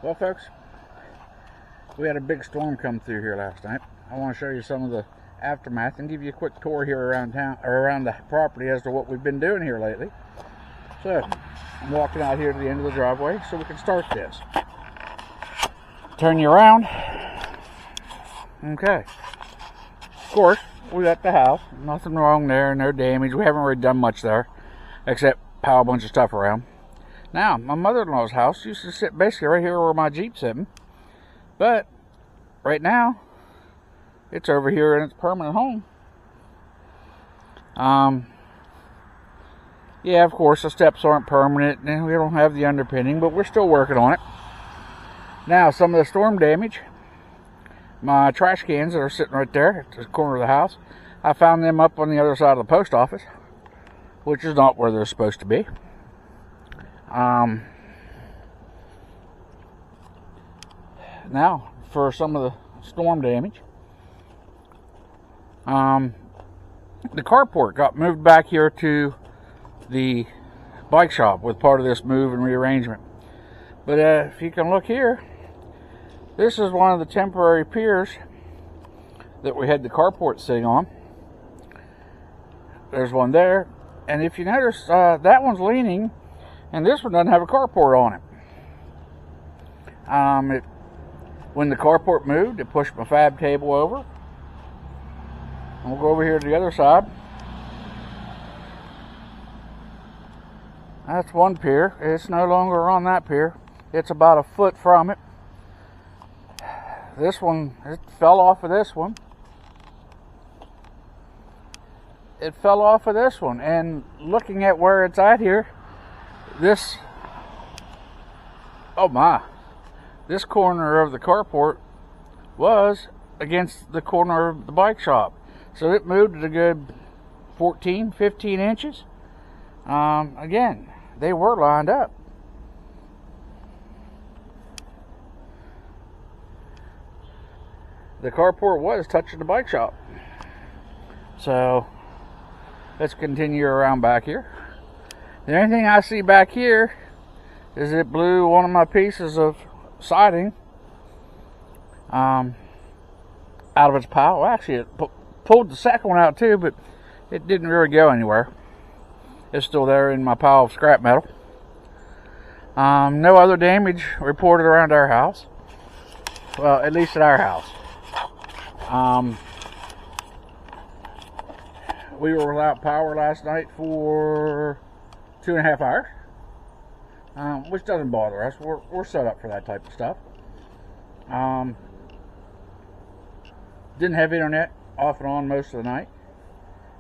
Well, folks, we had a big storm come through here last night. I want to show you some of the aftermath and give you a quick tour here around town, or around the property, as to what we've been doing here lately. So, I'm walking out here to the end of the driveway so we can start this. Turn you around. Okay. Of course, we got the house. Nothing wrong there, no damage. We haven't really done much there, except pile a bunch of stuff around. Now, my mother-in-law's house used to sit basically right here where my Jeep's sitting. But, right now, it's over here in its permanent home. Yeah, of course, the steps aren't permanent, and we don't have the underpinning, but we're still working on it. Now, some of the storm damage, my trash cans that are sitting right there at the corner of the house, I found them up on the other side of the post office, which is not where they're supposed to be. Now, for some of the storm damage, the carport got moved back here to the bike shop with part of this move and rearrangement. But if you can look here, this is one of the temporary piers that we had the carport sitting on. There's one there, and if you notice, that one's leaning, and this one doesn't have a carport on it. When the carport moved, it pushed my fab table over. And we'll go over here to the other side. That's one pier. It's no longer on that pier. It's about a foot from it. This one, it fell off of this one. It fell off of this one. And looking at where it's at here, this, oh my, this corner of the carport was against the corner of the bike shop. So it moved at a good 14, 15 inches. Again, they were lined up. The carport was touching the bike shop. So, let's continue around back here. The only thing I see back here is it blew one of my pieces of siding out of its pile. Well, actually, it pulled the second one out too, but it didn't really go anywhere. It's still there in my pile of scrap metal. No other damage reported around our house. Well, at least at our house. We were without power last night for 2.5 hours, which doesn't bother us. We're set up for that type of stuff. Didn't have internet off and on most of the night.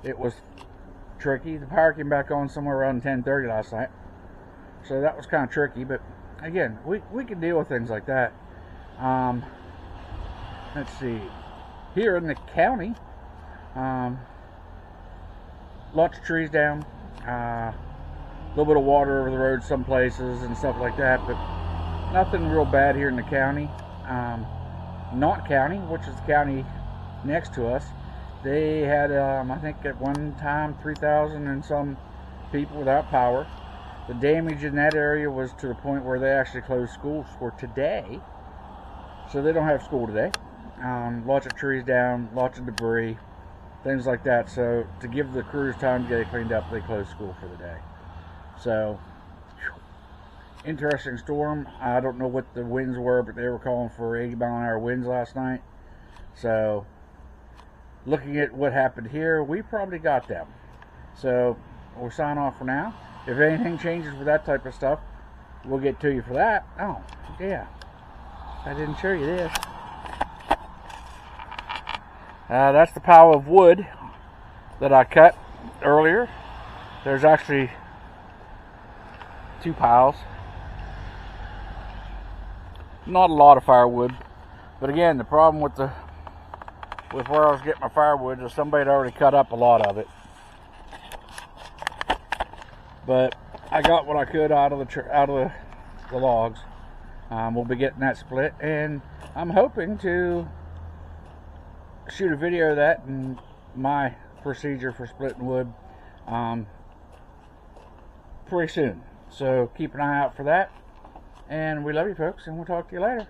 It was tricky. The power came back on somewhere around 10:30 last night, so that was kind of tricky. But again, we can deal with things like that. Let's see. Here in the county, lots of trees down, a little bit of water over the road some places and stuff like that, but nothing real bad here in the county. Knott County, which is the county next to us, they had, I think at one time, 3,000 and some people without power. The damage in that area was to the point where they actually closed schools for today, so they don't have school today. Lots of trees down, lots of debris, things like that. So to give the crews time to get it cleaned up, they closed school for the day. So, interesting storm. I don't know what the winds were, but they were calling for 80-mile-an-hour winds last night. So, looking at what happened here, we probably got them. So, we'll sign off for now. If anything changes with that type of stuff, we'll get to you for that. Oh, yeah. I didn't show you this. That's the pile of wood that I cut earlier. There's actually 2 piles. Not a lot of firewood, but again, the problem with where I was getting my firewood is somebody had already cut up a lot of it. But I got what I could out of the logs. We'll be getting that split, and I'm hoping to shoot a video of that and my procedure for splitting wood pretty soon. So keep an eye out for that. And we love you folks, and we'll talk to you later.